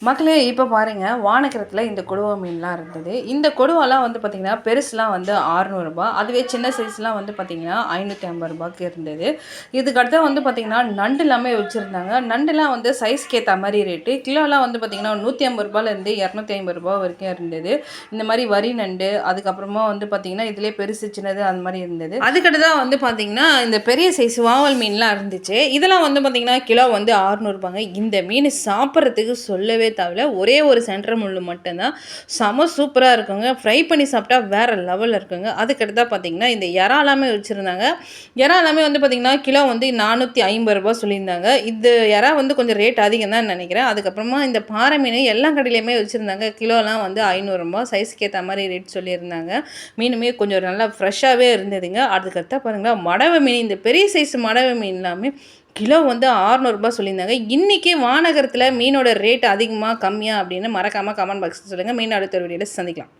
மக்களே இப்போ பாருங்க, வானகரத்துல இந்த கொடுவா மீன்லாம் இருந்தது. இந்த கொடுவாலாம் வந்து பார்த்தீங்கன்னா, பெருசுலாம் வந்து ரூ. 600. அதுவே சின்ன சைஸ்லாம் வந்து பார்த்தீங்கன்னா, ரூ. 550க்கு இருந்தது. இதுக்கடுத்து வந்து பார்த்தீங்கன்னா, நண்டு எல்லாமே வச்சிருந்தாங்க. நண்டுலாம் வந்து சைஸ்க்கு ஏத்த மாரி ரேட்டு. கிலோலாம் வந்து பார்த்தீங்கன்னா, ரூ. 150லேருந்து ரூ. 250 வரைக்கும் இருந்தது. இந்த மாரி வரி நண்டு, அதுக்கப்புறமா வந்து பார்த்தீங்கன்னா, இதிலேயே பெருசு, சின்னது அந்த மாரி இருந்தது. அதுக்கடுத்து தான் வந்து பார்த்தீங்கன்னா, இந்த பெரிய சைஸ் வாவல் மீன்லாம் இருந்துச்சு. இதெல்லாம் வந்து பார்த்தீங்கன்னா, கிலோ வந்து ரூ. 600. இந்த மீன் சாப்பிட்றதுக்கு சொல்லவே தேவையில்ல. ஒரே ஒரு சென்டர் முள்ளு மட்டும்தான். செம சூப்பராக இருக்குங்க. ஃப்ரை பண்ணி சாப்பிட்டா வேறு லெவலில் இருக்குங்க. அதுக்கடுத்தா பார்த்தீங்கன்னா, இந்த இறாலாமே வச்சுருந்தாங்க. இறாலாமே வந்து பார்த்தீங்கன்னா, கிலோ வந்து ரூ. 450 சொல்லியிருந்தாங்க. இது இறா வந்து கொஞ்சம் ரேட் அதிகம் தான் நினைக்கிறேன். அதுக்கப்புறமா இந்த பாறை மீன் எல்லா கடையிலையுமே வச்சுருந்தாங்க. கிலோலாம் வந்து ரூ. 500 சைஸ்க்கு ஏற்ற மாதிரி ரேட் சொல்லியிருந்தாங்க. மீனுமே கொஞ்சம் நல்லா ஃப்ரெஷ்ஷாகவே இருந்ததுங்க. அதுக்கடுத்தா பாருங்களேன், மடவை மீன், இந்த பெரிய சைஸ் மடவை மீன் எல்லாமே கிலோ வந்து ரூ. 600 சொல்லியிருந்தாங்க. இன்றைக்கி வானகரத்தில் மீனோட ரேட் அதிகமாக கம்மியா அப்படின்னு மறக்காமல் கமெண்ட் பாக்ஸில் சொல்லுங்கள். மீன் அடுத்த ஒரு வீடியோவில் சந்திக்கலாம்.